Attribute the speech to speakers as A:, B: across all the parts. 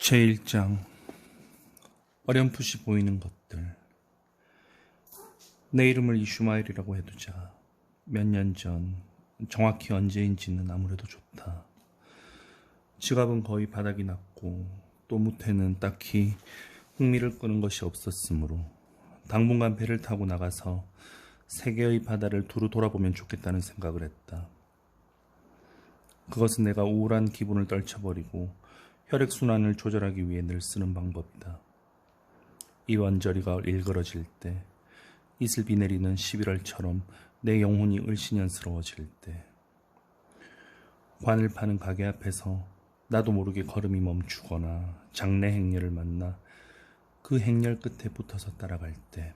A: 제1장 어렴풋이 보이는 것들. 내 이름을 이슈마엘이라고 해두자. 몇 년 전, 정확히 언제인지는 아무래도 좋다. 지갑은 거의 바닥이 났고 또 무태는 딱히 흥미를 끄는 것이 없었으므로 당분간 배를 타고 나가서 세계의 바다를 두루 돌아보면 좋겠다는 생각을 했다. 그것은 내가 우울한 기분을 떨쳐버리고 혈액순환을 조절하기 위해 늘 쓰는 방법이다. 이 완저리가 일그러질 때, 이슬비 내리는 11월처럼 내 영혼이 을씨년스러워질 때, 관을 파는 가게 앞에서 나도 모르게 걸음이 멈추거나 장내 행렬을 만나 그 행렬 끝에 붙어서 따라갈 때,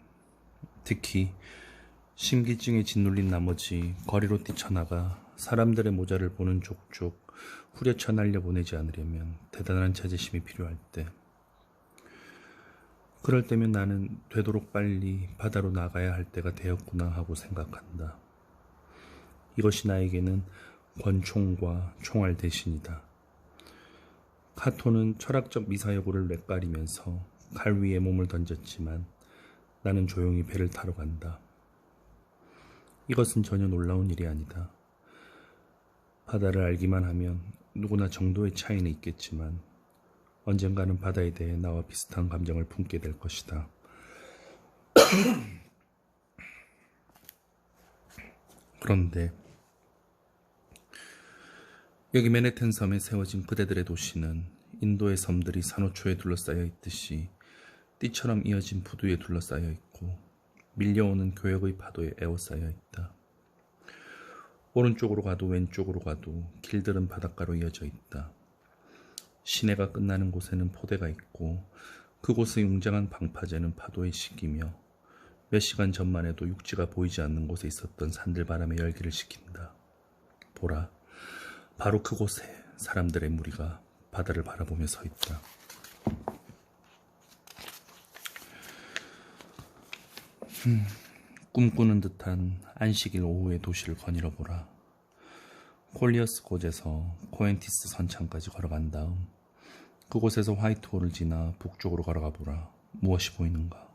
A: 특히 심기증에 짓눌린 나머지 거리로 뛰쳐나가 사람들의 모자를 보는 족족 후려쳐 날려보내지 않으려면 대단한 자제심이 필요할 때, 그럴 때면 나는 되도록 빨리 바다로 나가야 할 때가 되었구나 하고 생각한다. 이것이 나에게는 권총과 총알 대신이다. 카토는 철학적 미사여구를 뇌까리면서 칼 위에 몸을 던졌지만 나는 조용히 배를 타러 간다. 이것은 전혀 놀라운 일이 아니다. 바다를 알기만 하면 누구나 정도의 차이는 있겠지만 언젠가는 바다에 대해 나와 비슷한 감정을 품게 될 것이다. 그런데 여기 맨해튼 섬에 세워진 그대들의 도시는 인도의 섬들이 산호초에 둘러싸여 있듯이 띠처럼 이어진 부두에 둘러싸여 있고 밀려오는 교역의 파도에 에워싸여 있다. 오른쪽으로 가도 왼쪽으로 가도 길들은 바닷가로 이어져 있다. 시내가 끝나는 곳에는 포대가 있고 그곳의 웅장한 방파제는 파도에 씻기며 몇 시간 전만 해도 육지가 보이지 않는 곳에 있었던 산들바람에 열기를 식힌다. 보라, 바로 그곳에 사람들의 무리가 바다를 바라보며 서 있다. 꿈꾸는 듯한 안식일 오후의 도시를 거닐어 보라. 콜리어스 곳에서 코엔티스 선창까지 걸어간 다음 그곳에서 화이트홀을 지나 북쪽으로 걸어가 보라. 무엇이 보이는가?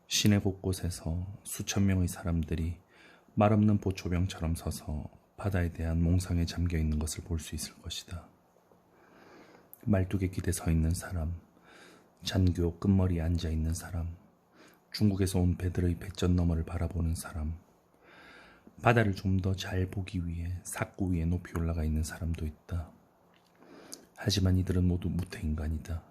A: 시내 곳곳에서 수천 명의 사람들이 말없는 보초병처럼 서서 바다에 대한 몽상에 잠겨 있는 것을 볼 수 있을 것이다. 말뚝에 기대 서 있는 사람, 잔교 끝머리에 앉아 있는 사람, 중국에서 온 배들의 배전 너머를 바라보는 사람, 바다를 좀 더 잘 보기 위해 삭구 위에 높이 올라가 있는 사람도 있다. 하지만 이들은 모두 무태인간이다.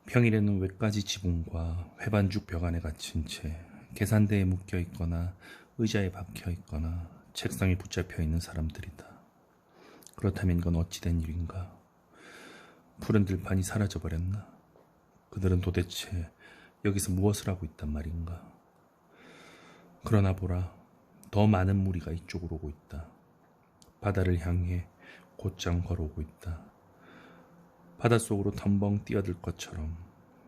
A: 평일에는 외까지 지붕과 회반죽 벽 안에 갇힌 채 계산대에 묶여 있거나 의자에 박혀 있거나 책상에 붙잡혀 있는 사람들이다. 그렇다면 이건 어찌된 일인가? 푸른 들판이 사라져버렸나? 그들은 도대체 여기서 무엇을 하고 있단 말인가? 그러나 보라, 더 많은 무리가 이쪽으로 오고 있다. 바다를 향해 곧장 걸어오고 있다. 바닷속으로 덤벙 뛰어들 것처럼.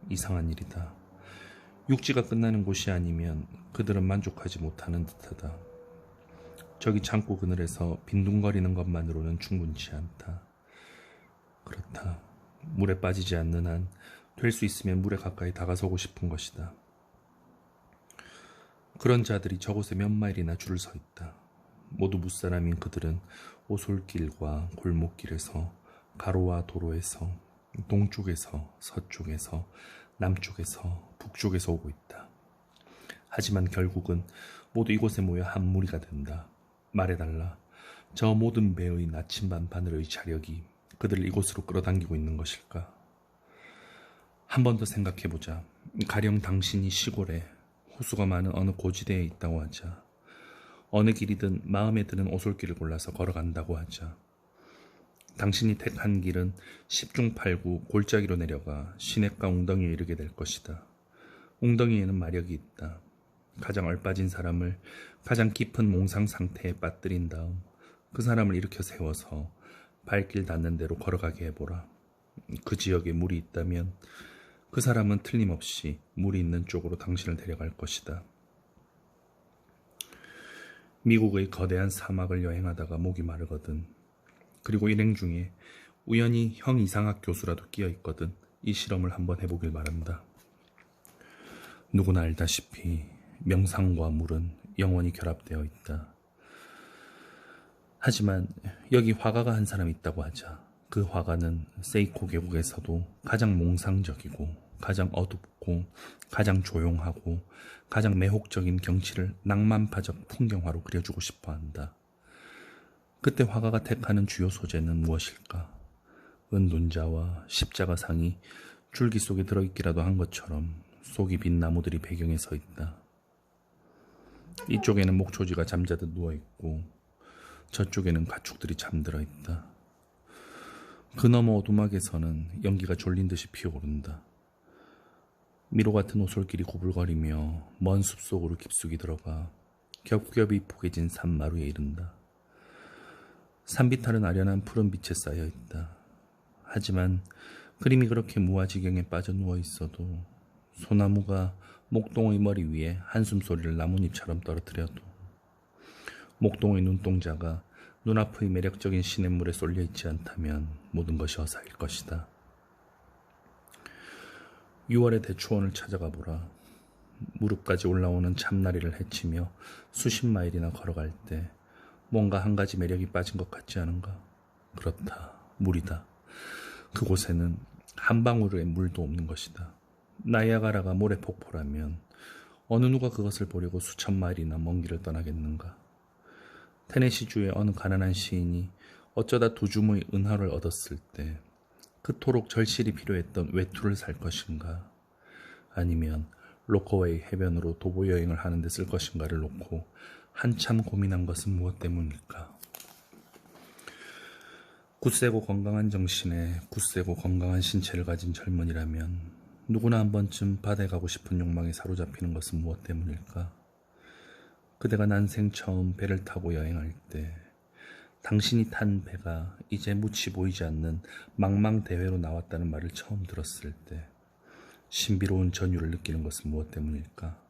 A: 이상한 일이다. 육지가 끝나는 곳이 아니면 그들은 만족하지 못하는 듯하다. 저기 창고 그늘에서 빈둥거리는 것만으로는 충분치 않다. 그렇다. 물에 빠지지 않는 한 될 수 있으면 물에 가까이 다가서고 싶은 것이다. 그런 자들이 저곳에 몇 마일이나 줄을 서 있다. 모두 무사람인 그들은 오솔길과 골목길에서 가로와 도로에서 동쪽에서 서쪽에서 남쪽에서 북쪽에서 오고 있다. 하지만 결국은 모두 이곳에 모여 한 무리가 된다. 말해달라. 저 모든 배의 나침반 바늘의 자력이 그들을 이곳으로 끌어당기고 있는 것일까? 한 번 더 생각해보자. 가령 당신이 시골에 호수가 많은 어느 고지대에 있다고 하자. 어느 길이든 마음에 드는 오솔길을 골라서 걸어간다고 하자. 당신이 택한 길은 10중 8구 골짜기로 내려가 시냇가 웅덩이에 이르게 될 것이다. 웅덩이에는 마력이 있다. 가장 얼빠진 사람을 가장 깊은 몽상 상태에 빠뜨린 다음 그 사람을 일으켜 세워서 발길 닿는 대로 걸어가게 해보라. 그 지역에 물이 있다면 그 사람은 틀림없이 물이 있는 쪽으로 당신을 데려갈 것이다. 미국의 거대한 사막을 여행하다가 목이 마르거든. 그리고 일행 중에 우연히 형 이상학 교수라도 끼어 있거든 이 실험을 한번 해보길 바란다. 누구나 알다시피 명상과 물은 영원히 결합되어 있다. 하지만 여기 화가가 한 사람 있다고 하자. 그 화가는 세이코 계곡에서도 가장 몽상적이고 가장 어둡고 가장 조용하고 가장 매혹적인 경치를 낭만파적 풍경화로 그려주고 싶어 한다. 그때 화가가 택하는 주요 소재는 무엇일까? 은둔자와 십자가상이 줄기 속에 들어있기라도 한 것처럼 속이 빈 나무들이 배경에 서 있다. 이쪽에는 목초지가 잠자듯 누워있고 저쪽에는 가축들이 잠들어 있다. 그 너머 오두막에서는 연기가 졸린 듯이 피어오른다. 미로 같은 오솔길이 구불거리며 먼 숲속으로 깊숙이 들어가 겹겹이 포개진 산마루에 이른다. 산비탈은 아련한 푸른 빛에 쌓여 있다. 하지만 그림이 그렇게 무아지경에 빠져 누워 있어도 소나무가 목동의 머리 위에 한숨 소리를 나뭇잎처럼 떨어뜨려도 목동의 눈동자가 눈앞의 매력적인 시냇물에 쏠려 있지 않다면 모든 것이 허사일 것이다. 6월의 대추원을 찾아가 보라. 무릎까지 올라오는 참나리를 헤치며 수십 마일이나 걸어갈 때 뭔가 한 가지 매력이 빠진 것 같지 않은가? 그렇다. 물이다. 그곳에는 한 방울의 물도 없는 것이다. 나이아가라가 모래폭포라면 어느 누가 그것을 보려고 수천 마일이나 먼 길을 떠나겠는가? 테네시주의 어느 가난한 시인이 어쩌다 두 줌의 은화를 얻었을 때 그토록 절실히 필요했던 외투를 살 것인가? 아니면 로커웨이 해변으로 도보 여행을 하는 데 쓸 것인가를 놓고 한참 고민한 것은 무엇 때문일까? 굳세고 건강한 정신에 굳세고 건강한 신체를 가진 젊은이라면 누구나 한 번쯤 바다에 가고 싶은 욕망에 사로잡히는 것은 무엇 때문일까? 그대가 난생 처음 배를 타고 여행할 때 당신이 탄 배가 이제 묻히 보이지 않는 망망대해로 나왔다는 말을 처음 들었을 때 신비로운 전율을 느끼는 것은 무엇 때문일까?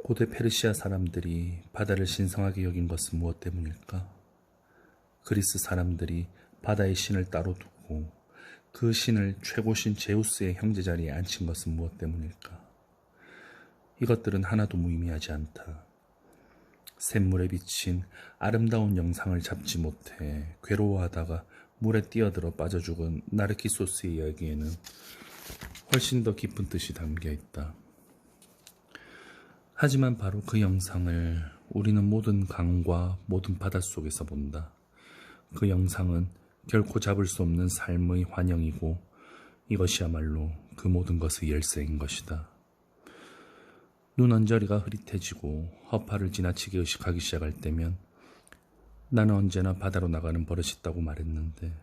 A: 고대 페르시아 사람들이 바다를 신성하게 여긴 것은 무엇 때문일까? 그리스 사람들이 바다의 신을 따로 두고 그 신을 최고신 제우스의 형제 자리에 앉힌 것은 무엇 때문일까? 이것들은 하나도 무의미하지 않다. 샘물에 비친 아름다운 영상을 잡지 못해 괴로워하다가 물에 뛰어들어 빠져 죽은 나르키소스의 이야기에는 훨씬 더 깊은 뜻이 담겨 있다. 하지만 바로 그 영상을 우리는 모든 강과 모든 바닷속에서 본다. 그 영상은 결코 잡을 수 없는 삶의 환영이고 이것이야말로 그 모든 것의 열쇠인 것이다. 눈 언저리가 흐릿해지고 허파를 지나치게 의식하기 시작할 때면 나는 언제나 바다로 나가는 버릇이 있다고 말했는데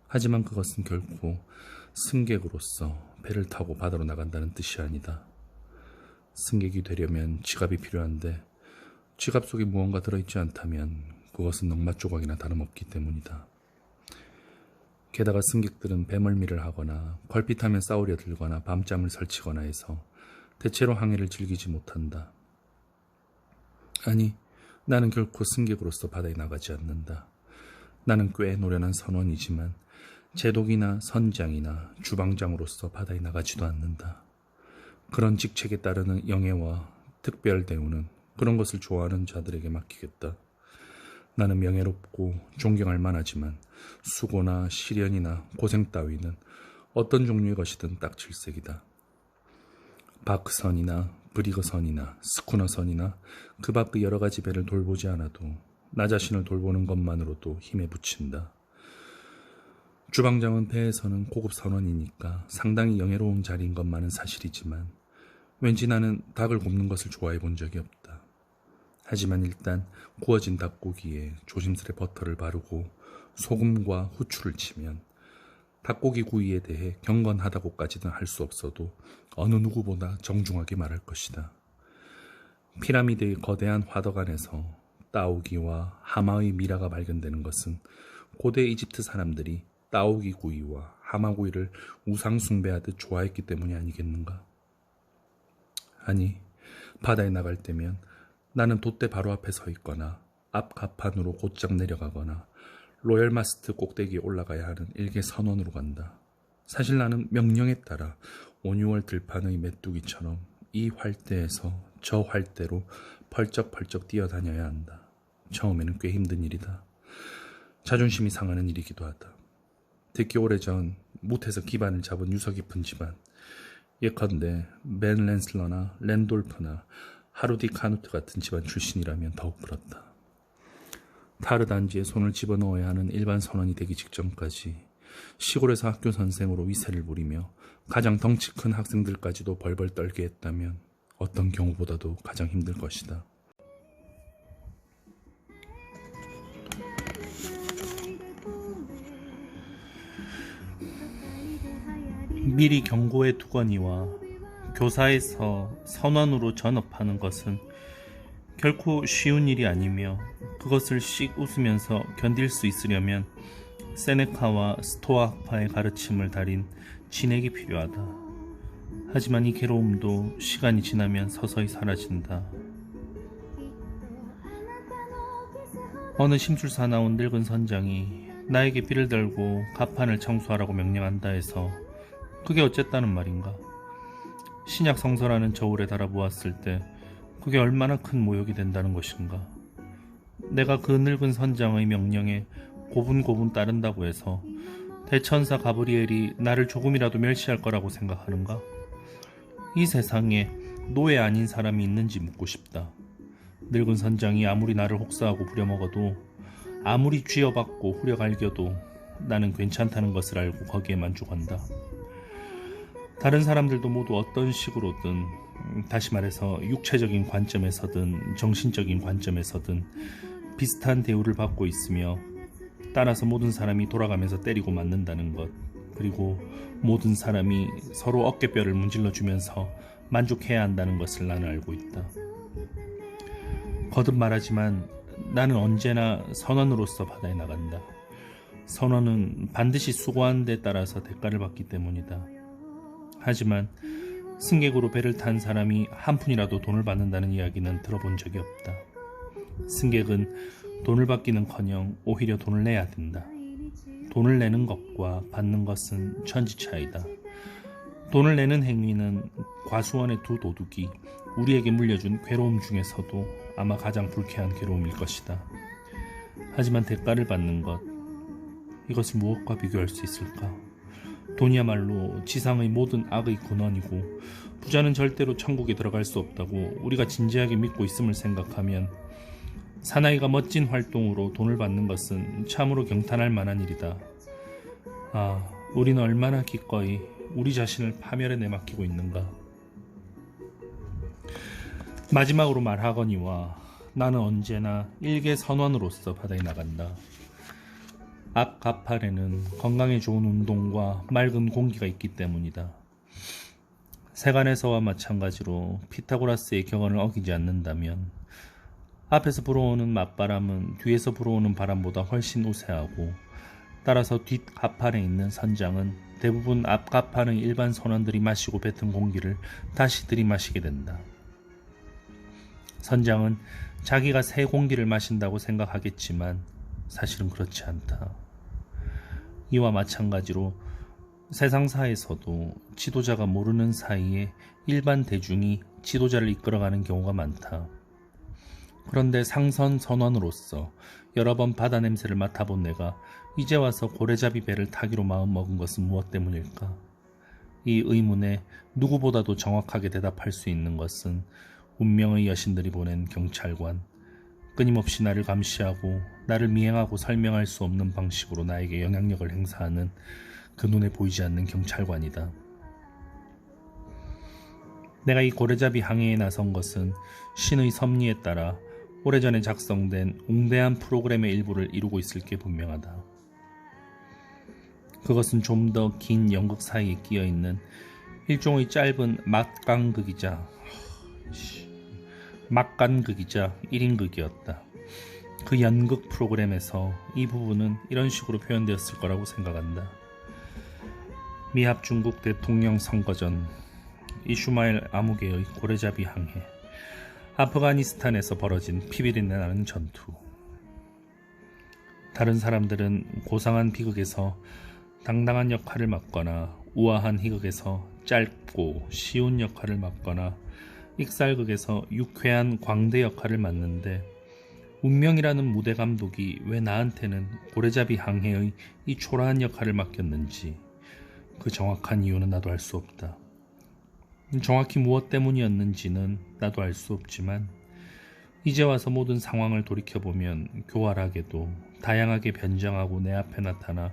A: 하지만 그것은 결코 승객으로서 배를 타고 바다로 나간다는 뜻이 아니다. 승객이 되려면 지갑이 필요한데 지갑 속에 무언가 들어있지 않다면 그것은 넉마 조각이나 다름없기 때문이다. 게다가 승객들은 배멀미를 하거나 걸핏하면 싸우려 들거나 밤잠을 설치거나 해서 대체로 항해를 즐기지 못한다. 아니, 나는 결코 승객으로서 바다에 나가지 않는다. 나는 꽤 노련한 선원이지만 제독이나 선장이나 주방장으로서 바다에 나가지도 않는다. 그런 직책에 따르는 영예와 특별 대우는 그런 것을 좋아하는 자들에게 맡기겠다. 나는 명예롭고 존경할 만하지만 수고나 시련이나 고생 따위는 어떤 종류의 것이든 딱 질색이다. 바크선이나 브리거선이나 스쿠너선이나 그 밖의 여러 가지 배를 돌보지 않아도 나 자신을 돌보는 것만으로도 힘에 부친다. 주방장은 배에서는 고급 선원이니까 상당히 영예로운 자리인 것만은 사실이지만 왠지 나는 닭을 굽는 것을 좋아해 본 적이 없다. 하지만 일단 구워진 닭고기에 조심스레 버터를 바르고 소금과 후추를 치면 닭고기 구이에 대해 경건하다고까지는 할 수 없어도 어느 누구보다 정중하게 말할 것이다. 피라미드의 거대한 화덕 안에서 따오기와 하마의 미라가 발견되는 것은 고대 이집트 사람들이 따오기 구이와 하마구이를 우상 숭배하듯 좋아했기 때문이 아니겠는가? 아니, 바다에 나갈 때면 나는 돛대 바로 앞에 서 있거나 앞 가판으로 곧장 내려가거나 로열마스트 꼭대기에 올라가야 하는 일개 선원으로 간다. 사실 나는 명령에 따라 5, 6월 들판의 메뚜기처럼 이 활대에서 저 활대로 펄쩍펄쩍 뛰어다녀야 한다. 처음에는 꽤 힘든 일이다. 자존심이 상하는 일이기도 하다. 특히 오래전 못해서 기반을 잡은 유서 깊은 집안, 예컨대 벤 랜슬러나 랜돌프나 하루디 카누트 같은 집안 출신이라면 더욱 그렇다. 타르 단지에 손을 집어넣어야 하는 일반 선원이 되기 직전까지 시골에서 학교 선생으로 위세를 부리며 가장 덩치 큰 학생들까지도 벌벌 떨게 했다면 어떤 경우보다도 가장 힘들 것이다. 미리 경고해 두거니와 교사에서 선원으로 전업하는 것은 결코 쉬운 일이 아니며 그것을 씩 웃으면서 견딜 수 있으려면 세네카와 스토아 학파의 가르침을 달인 진액이 필요하다. 하지만 이 괴로움도 시간이 지나면 서서히 사라진다. 어느 심술사 나온 늙은 선장이 나에게 비를 들고 가판을 청소하라고 명령한다 해서 그게 어쨌다는 말인가? 신약 성서라는 저울에 달아보았을 때 그게 얼마나 큰 모욕이 된다는 것인가? 내가 그 늙은 선장의 명령에 고분고분 따른다고 해서 대천사 가브리엘이 나를 조금이라도 멸시할 거라고 생각하는가? 이 세상에 노예 아닌 사람이 있는지 묻고 싶다. 늙은 선장이 아무리 나를 혹사하고 부려먹어도, 아무리 쥐어박고 후려갈겨도 나는 괜찮다는 것을 알고 거기에 만족한다. 다른 사람들도 모두 어떤 식으로든, 다시 말해서 육체적인 관점에서든 정신적인 관점에서든 비슷한 대우를 받고 있으며, 따라서 모든 사람이 돌아가면서 때리고 맞는다는 것, 그리고 모든 사람이 서로 어깨뼈를 문질러주면서 만족해야 한다는 것을 나는 알고 있다. 거듭 말하지만 나는 언제나 선원으로서 바다에 나간다. 선원은 반드시 수고하는 데 따라서 대가를 받기 때문이다. 하지만 승객으로 배를 탄 사람이 한 푼이라도 돈을 받는다는 이야기는 들어본 적이 없다. 승객은 돈을 받기는커녕 오히려 돈을 내야 된다. 돈을 내는 것과 받는 것은 천지 차이다. 돈을 내는 행위는 과수원의 두 도둑이 우리에게 물려준 괴로움 중에서도 아마 가장 불쾌한 괴로움일 것이다. 하지만 대가를 받는 것, 이것을 무엇과 비교할 수 있을까? 돈이야말로 지상의 모든 악의 근원이고 부자는 절대로 천국에 들어갈 수 없다고 우리가 진지하게 믿고 있음을 생각하면 사나이가 멋진 활동으로 돈을 받는 것은 참으로 경탄할 만한 일이다. 아, 우리는 얼마나 기꺼이 우리 자신을 파멸에 내맡기고 있는가. 마지막으로 말하거니와 나는 언제나 일개 선원으로서 바다에 나간다. 앞 가판에는 건강에 좋은 운동과 맑은 공기가 있기 때문이다. 세간에서와 마찬가지로 피타고라스의 격언을 어기지 않는다면 앞에서 불어오는 맞바람은 뒤에서 불어오는 바람보다 훨씬 우세하고, 따라서 뒷 가판에 있는 선장은 대부분 앞 가판의 일반 선원들이 마시고 뱉은 공기를 다시 들이마시게 된다. 선장은 자기가 새 공기를 마신다고 생각하겠지만 사실은 그렇지 않다. 이와 마찬가지로 세상사에서도 지도자가 모르는 사이에 일반 대중이 지도자를 이끌어가는 경우가 많다. 그런데 상선 선원으로서 여러 번 바다 냄새를 맡아본 내가 이제 와서 고래잡이 배를 타기로 마음먹은 것은 무엇 때문일까? 이 의문에 누구보다도 정확하게 대답할 수 있는 것은 운명의 여신들이 보낸 경찰관, 끊임없이 나를 감시하고 나를 미행하고 설명할 수 없는 방식으로 나에게 영향력을 행사하는 그 눈에 보이지 않는 경찰관이다. 내가 이 고래잡이 항해에 나선 것은 신의 섭리에 따라 오래전에 작성된 웅대한 프로그램의 일부를 이루고 있을 게 분명하다. 그것은 좀 더 긴 연극 사이에 끼어있는 일종의 짧은 막간극이자 1인극이었다. 그 연극 프로그램에서 이 부분은 이런 식으로 표현되었을 거라고 생각한다. 미합 중국 대통령 선거 전 이슈마일 아무개의 고래잡이 항해, 아프가니스탄에서 벌어진 피비린내 나는 전투. 다른 사람들은 고상한 비극에서 당당한 역할을 맡거나 우아한 희극에서 짧고 쉬운 역할을 맡거나 익살극에서 유쾌한 광대 역할을 맡는데 운명이라는 무대 감독이 왜 나한테는 고래잡이 항해의 이 초라한 역할을 맡겼는지 그 정확한 이유는 나도 알 수 없다. 정확히 무엇 때문이었는지는 나도 알 수 없지만 이제 와서 모든 상황을 돌이켜보면 교활하게도 다양하게 변장하고 내 앞에 나타나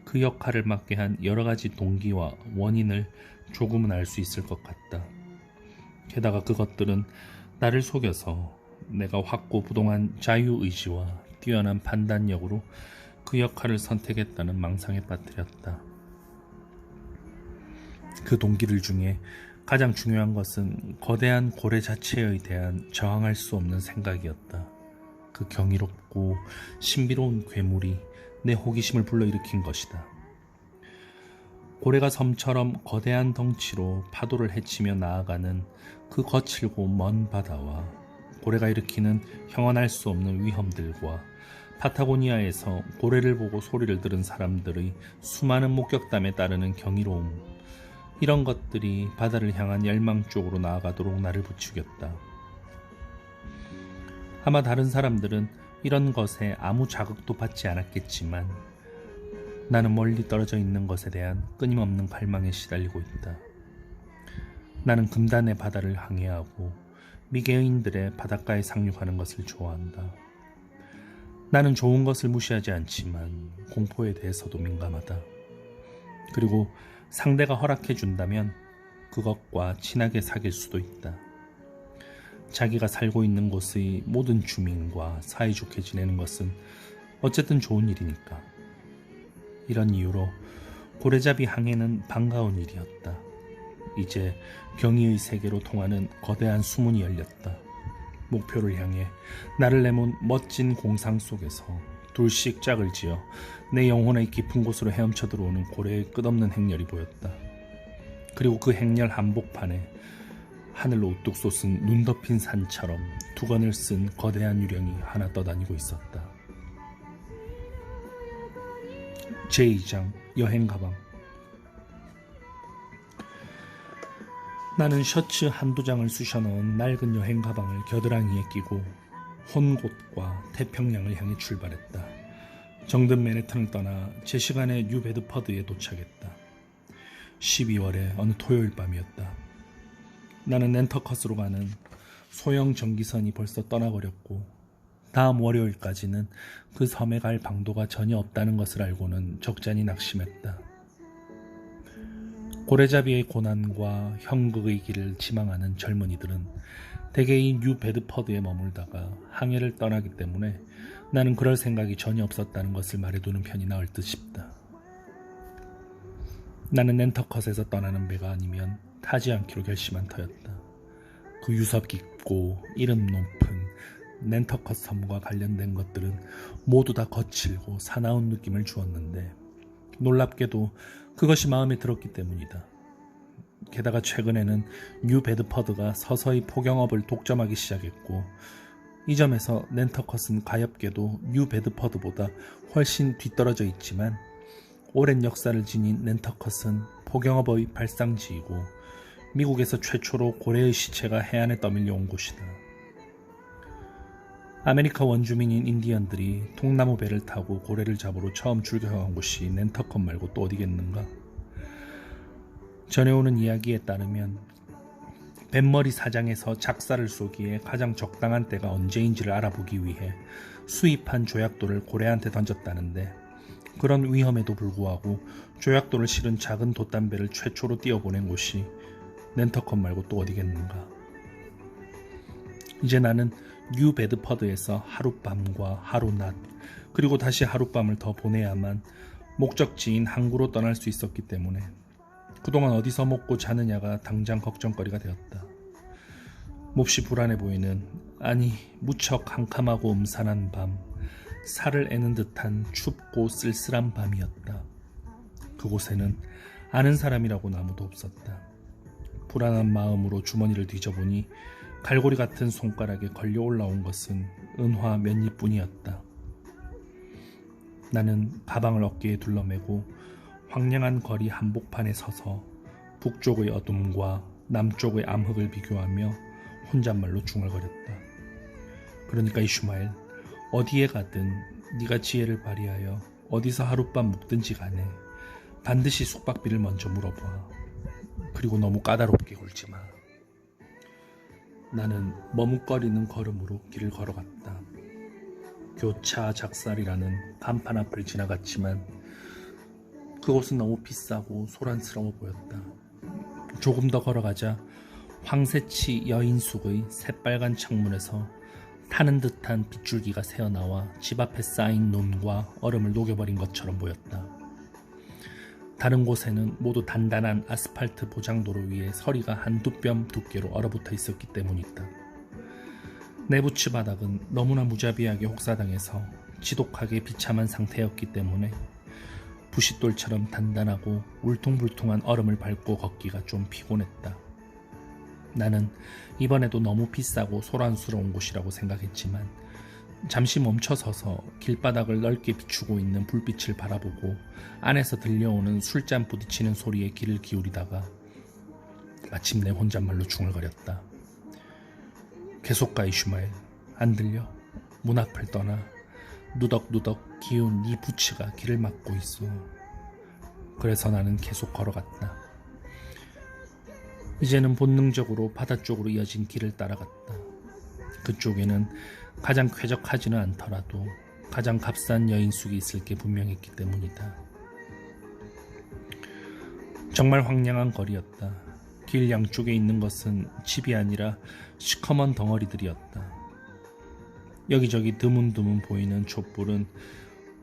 A: 그 역할을 맡게 한 여러 가지 동기와 원인을 조금은 알 수 있을 것 같다. 게다가 그것들은 나를 속여서 내가 확고부동한 자유의지와 뛰어난 판단력으로 그 역할을 선택했다는 망상에 빠뜨렸다. 그 동기들 중에 가장 중요한 것은 거대한 고래 자체에 대한 저항할 수 없는 생각이었다. 그 경이롭고 신비로운 괴물이 내 호기심을 불러일으킨 것이다. 고래가 섬처럼 거대한 덩치로 파도를 헤치며 나아가는 그 거칠고 먼 바다와 고래가 일으키는 형언할 수 없는 위험들과 파타고니아에서 고래를 보고 소리를 들은 사람들의 수많은 목격담에 따르는 경이로움, 이런 것들이 바다를 향한 열망 쪽으로 나아가도록 나를 부추겼다. 아마 다른 사람들은 이런 것에 아무 자극도 받지 않았겠지만 나는 멀리 떨어져 있는 것에 대한 끊임없는 갈망에 시달리고 있다. 나는 금단의 바다를 항해하고 미개인들의 바닷가에 상륙하는 것을 좋아한다. 나는 좋은 것을 무시하지 않지만 공포에 대해서도 민감하다. 그리고 상대가 허락해 준다면 그것과 친하게 사귈 수도 있다. 자기가 살고 있는 곳의 모든 주민과 사이좋게 지내는 것은 어쨌든 좋은 일이니까. 이런 이유로 고래잡이 항해는 반가운 일이었다. 이제 경의의 세계로 통하는 거대한 수문이 열렸다. 목표를 향해 나를 내몬 멋진 공상 속에서 둘씩 짝을 지어 내 영혼의 깊은 곳으로 헤엄쳐 들어오는 고래의 끝없는 행렬이 보였다. 그리고 그 행렬 한복판에 하늘로 우뚝 솟은 눈 덮인 산처럼 두건을 쓴 거대한 유령이 하나 떠다니고 있었다. 제2장 여행 가방. 나는 셔츠 한두 장을 쑤셔 넣은 낡은 여행 가방을 겨드랑이에 끼고 혼곳과 태평양을 향해 출발했다. 정든 맨해튼을 떠나 제 시간에 뉴 베드퍼드에 도착했다. 12월의 어느 토요일 밤이었다. 나는 낸터컷으로 가는 소형 전기선이 벌써 떠나버렸고 다음 월요일까지는 그 섬에 갈 방도가 전혀 없다는 것을 알고는 적잖이 낙심했다. 고래잡이의 고난과 형극의 길을 지망하는 젊은이들은 대개 이 뉴 베드퍼드에 머물다가 항해를 떠나기 때문에 나는 그럴 생각이 전혀 없었다는 것을 말해두는 편이 나을 듯 싶다. 나는 낸터컷에서 떠나는 배가 아니면 타지 않기로 결심한 터였다. 그 유섭 깊고 이름 높은 낸터컷 섬과 관련된 것들은 모두 다 거칠고 사나운 느낌을 주었는데 놀랍게도 그것이 마음에 들었기 때문이다. 게다가 최근에는 뉴 베드퍼드가 서서히 포경업을 독점하기 시작했고 이 점에서 낸터컷은 가엾게도 뉴 베드퍼드보다 훨씬 뒤떨어져 있지만 오랜 역사를 지닌 낸터컷은 포경업의 발상지이고 미국에서 최초로 고래의 시체가 해안에 떠밀려 온 곳이다. 아메리카 원주민인 인디언들이 통나무 배를 타고 고래를 잡으러 처음 출격한 곳이 낸터컷 말고 또 어디겠는가? 전해오는 이야기에 따르면 뱃머리 사장에서 작사를 쏘기에 가장 적당한 때가 언제인지를 알아보기 위해 수입한 조약돌을 고래한테 던졌다는데 그런 위험에도 불구하고 조약돌을 실은 작은 돛담배를 최초로 띄워보낸 곳이 낸터컷 말고 또 어디겠는가? 이제 나는 뉴 베드퍼드에서 하룻밤과 하루낮 그리고 다시 하룻밤을 더 보내야만 목적지인 항구로 떠날 수 있었기 때문에 그동안 어디서 먹고 자느냐가 당장 걱정거리가 되었다. 몹시 불안해 보이는, 아니 무척 캄캄하고 음산한 밤, 살을 애는 듯한 춥고 쓸쓸한 밤이었다. 그곳에는 아는 사람이라고는 아무도 없었다. 불안한 마음으로 주머니를 뒤져보니 갈고리 같은 손가락에 걸려 올라온 것은 은화 몇 입뿐이었다. 나는 가방을 어깨에 둘러매고 황량한 거리 한복판에 서서 북쪽의 어둠과 남쪽의 암흑을 비교하며 혼잣말로 중얼거렸다. 그러니까 이슈마엘, 어디에 가든 네가 지혜를 발휘하여 어디서 하룻밤 묵든지 간에 반드시 숙박비를 먼저 물어봐. 그리고 너무 까다롭게 굴지 마. 나는 머뭇거리는 걸음으로 길을 걸어갔다. 교차 작살이라는 간판 앞을 지나갔지만 그곳은 너무 비싸고 소란스러워 보였다. 조금 더 걸어가자 황새치 여인숙의 새빨간 창문에서 타는 듯한 빗줄기가 새어나와 집 앞에 쌓인 눈과 얼음을 녹여버린 것처럼 보였다. 다른 곳에는 모두 단단한 아스팔트 보장도로 위에 서리가 한두 뼘 두께로 얼어붙어 있었기 때문이다. 내부치 바닥은 너무나 무자비하게 혹사당해서 지독하게 비참한 상태였기 때문에 부싯돌처럼 단단하고 울퉁불퉁한 얼음을 밟고 걷기가 좀 피곤했다. 나는 이번에도 너무 비싸고 소란스러운 곳이라고 생각했지만 잠시 멈춰서서 길바닥을 넓게 비추고 있는 불빛을 바라보고 안에서 들려오는 술잔 부딪히는 소리에 귀를 기울이다가 마침내 혼잣말로 중얼거렸다. 계속 가 이슈마엘. 안 들려? 문 앞을 떠나 누덕누덕 기운 이 부츠가 길을 막고 있어. 그래서 나는 계속 걸어갔다. 이제는 본능적으로 바다 쪽으로 이어진 길을 따라갔다. 그쪽에는 가장 쾌적하지는 않더라도 가장 값싼 여인숙이 있을 게 분명했기 때문이다. 정말 황량한 거리였다. 길 양쪽에 있는 것은 집이 아니라 시커먼 덩어리들이었다. 여기저기 드문드문 보이는 촛불은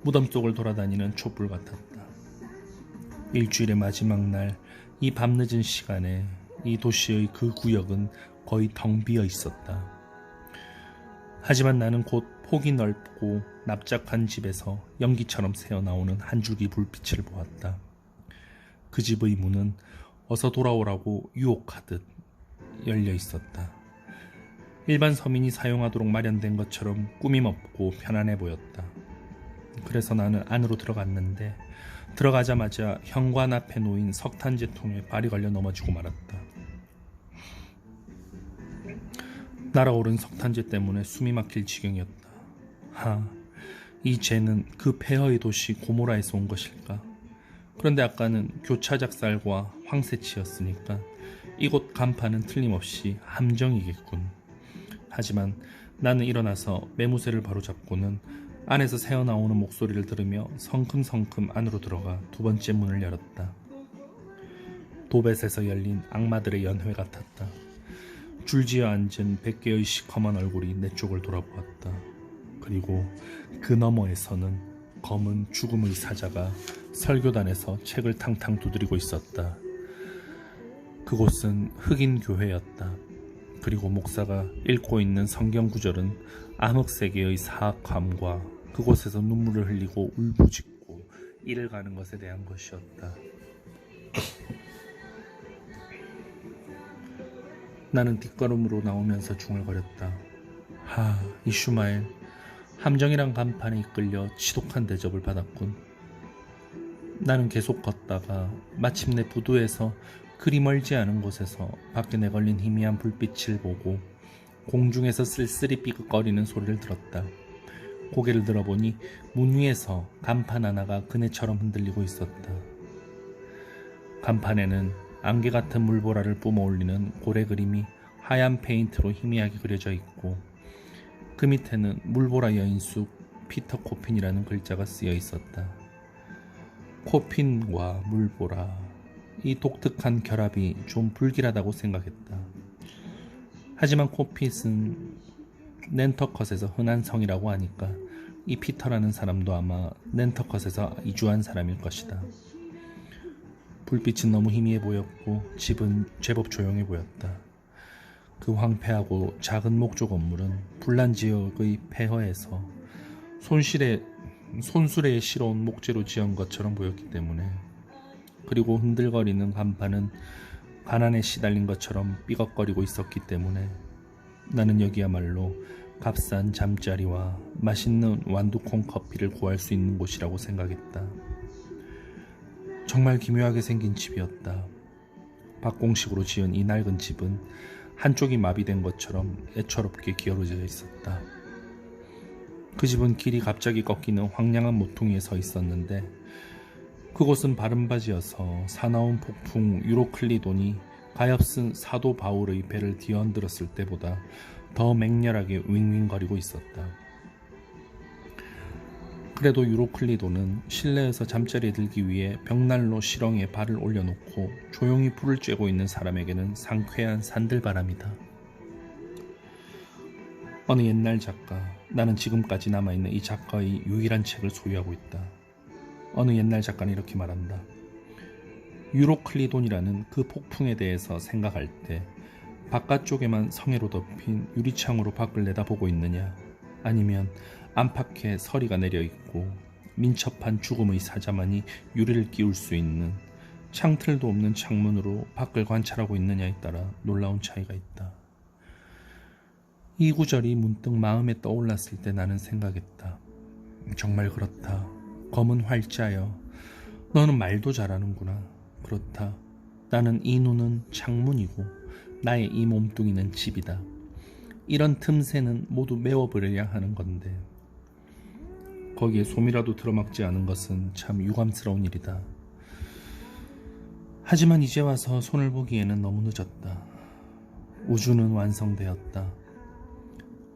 A: 무덤 속을 돌아다니는 촛불 같았다. 일주일의 마지막 날 이 밤늦은 시간에 이 도시의 그 구역은 거의 텅 비어 있었다. 하지만 나는 곧 폭이 넓고 납작한 집에서 연기처럼 새어나오는 한 줄기 불빛을 보았다. 그 집의 문은 어서 돌아오라고 유혹하듯 열려 있었다. 일반 서민이 사용하도록 마련된 것처럼 꾸밈없고 편안해 보였다. 그래서 나는 안으로 들어갔는데 들어가자마자 현관 앞에 놓인 석탄재 통에 발이 걸려 넘어지고 말았다. 날아오른 석탄재 때문에 숨이 막힐 지경이었다. 이 재는 그 폐허의 도시 고모라에서 온 것일까? 그런데 아까는 교차작살과 황새치였으니까 이곳 간판은 틀림없이 함정이겠군. 하지만 나는 일어나서 매무새를 바로잡고는 안에서 새어나오는 목소리를 들으며 성큼성큼 안으로 들어가 두 번째 문을 열었다. 도벳에서 열린 악마들의 연회 같았다. 줄지어 앉은 100개의 시커먼 얼굴이 내 쪽을 돌아보았다. 그리고 그 너머에서는 검은 죽음의 사자가 설교단에서 책을 탕탕 두드리고 있었다. 그곳은 흑인 교회였다. 그리고 목사가 읽고 있는 성경 구절은 암흑세계의 사악함과 그곳에서 눈물을 흘리고 울부짖고 이를 가는 것에 대한 것이었다. 나는 뒷걸음으로 나오면서 중얼거렸다. 이슈마엘, 함정이란 간판에 이끌려 지독한 대접을 받았군. 나는 계속 걷다가 마침내 부두에서 그리 멀지 않은 곳에서 밖에 내걸린 희미한 불빛을 보고 공중에서 쓸쓸히 삐걱거리는 소리를 들었다. 고개를 들어보니 문 위에서 간판 하나가 그네처럼 흔들리고 있었다. 간판에는 안개 같은 물보라를 뿜어올리는 고래 그림이 하얀 페인트로 희미하게 그려져 있고 그 밑에는 물보라 여인숙 피터 코핀이라는 글자가 쓰여 있었다. 코핀과 물보라, 이 독특한 결합이 좀 불길하다고 생각했다. 하지만 코핏은 낸터컷에서 흔한 성이라고 하니까 이 피터라는 사람도 아마 낸터컷에서 이주한 사람일 것이다. 불빛은 너무 희미해 보였고 집은 제법 조용해 보였다. 그 황폐하고 작은 목조 건물은 불난 지역의 폐허에서 손수레에 실어온 목재로 지은 것처럼 보였기 때문에, 그리고 흔들거리는 간판은 가난에 시달린 것처럼 삐걱거리고 있었기 때문에 나는 여기야말로 값싼 잠자리와 맛있는 완두콩 커피를 구할 수 있는 곳이라고 생각했다. 정말 기묘하게 생긴 집이었다. 박공식으로 지은 이 낡은 집은 한쪽이 마비된 것처럼 애처롭게 기울어져 있었다. 그 집은 길이 갑자기 꺾이는 황량한 모퉁이에 서 있었는데 그곳은 바른바지여서 사나운 폭풍 유로클리돈이 가엾은 사도 바울의 배를 뒤흔들었을 때보다 더 맹렬하게 윙윙거리고 있었다. 그래도 유로클리돈은 실내에서 잠자리에 들기 위해 벽난로 시렁에 발을 올려놓고 조용히 불을 쬐고 있는 사람에게는 상쾌한 산들바람이다. 어느 옛날 작가, 나는 지금까지 남아있는 이 작가의 유일한 책을 소유하고 있다. 어느 옛날 작가는 이렇게 말한다. 유로클리돈이라는 그 폭풍에 대해서 생각할 때 바깥쪽에만 성에로 덮인 유리창으로 밖을 내다보고 있느냐, 아니면 안팎에 서리가 내려있고 민첩한 죽음의 사자만이 유리를 끼울 수 있는 창틀도 없는 창문으로 밖을 관찰하고 있느냐에 따라 놀라운 차이가 있다. 이 구절이 문득 마음에 떠올랐을 때 나는 생각했다. 정말 그렇다. 검은 활자여, 너는 말도 잘하는구나. 그렇다. 나는 이 눈은 창문이고 나의 이 몸뚱이는 집이다. 이런 틈새는 모두 메워버려야 하는 건데 거기에 솜이라도 들어막지 않은 것은 참 유감스러운 일이다. 하지만 이제 와서 손을 보기에는 너무 늦었다. 우주는 완성되었다.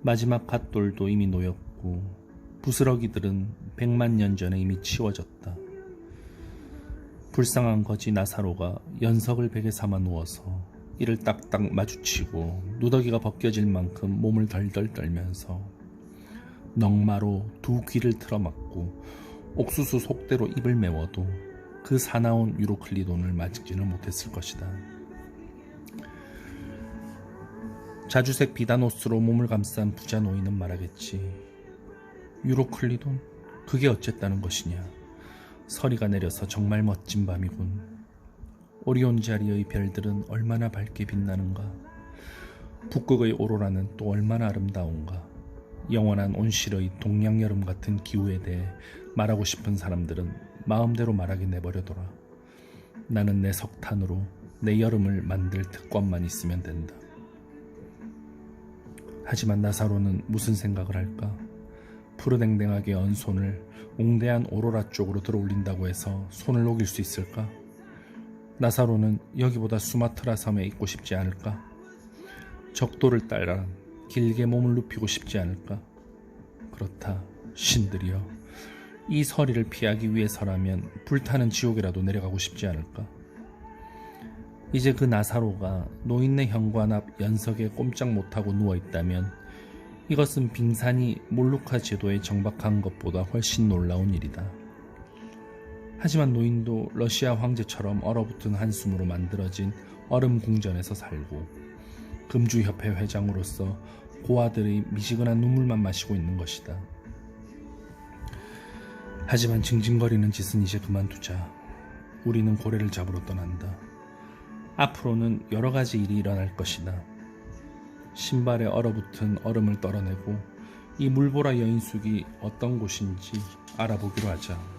A: 마지막 갓돌도 이미 놓였고 부스러기들은 100만 년 전에 이미 치워졌다. 불쌍한 거지 나사로가 연석을 베개 삼아 누워서 이를 딱딱 마주치고 누더기가 벗겨질 만큼 몸을 덜덜 떨면서 넝마로 두 귀를 틀어막고 옥수수 속대로 입을 메워도 그 사나운 유로클리돈을 맞지는 못했을 것이다. 자주색 비단 옷으로 몸을 감싼 부자 노인은 말하겠지. 유로클리돈? 그게 어쨌다는 것이냐. 서리가 내려서 정말 멋진 밤이군. 오리온 자리의 별들은 얼마나 밝게 빛나는가. 북극의 오로라는 또 얼마나 아름다운가. 영원한 온실의 동양 여름 같은 기후에 대해 말하고 싶은 사람들은 마음대로 말하게 내버려둬라. 나는 내 석탄으로 내 여름을 만들 특권만 있으면 된다. 하지만 나사로는 무슨 생각을 할까? 푸르댕댕하게 언 손을 웅대한 오로라 쪽으로 들어올린다고 해서 손을 녹일 수 있을까? 나사로는 여기보다 수마트라 섬에 있고 싶지 않을까? 적도를 따라 길게 몸을 눕히고 싶지 않을까? 그렇다. 신들이여. 이 서리를 피하기 위해서라면 불타는 지옥이라도 내려가고 싶지 않을까? 이제 그 나사로가 노인네 현관 앞 연석에 꼼짝 못하고 누워있다면 이것은 빙산이 몰루카 제도에 정박한 것보다 훨씬 놀라운 일이다. 하지만 노인도 러시아 황제처럼 얼어붙은 한숨으로 만들어진 얼음 궁전에서 살고 금주협회 회장으로서 고아들의 미지근한 눈물만 마시고 있는 것이다. 하지만 징징거리는 짓은 이제 그만두자. 우리는 고래를 잡으러 떠난다. 앞으로는 여러 가지 일이 일어날 것이다. 신발에 얼어붙은 얼음을 떨어내고 이 물보라 여인숙이 어떤 곳인지 알아보기로 하자.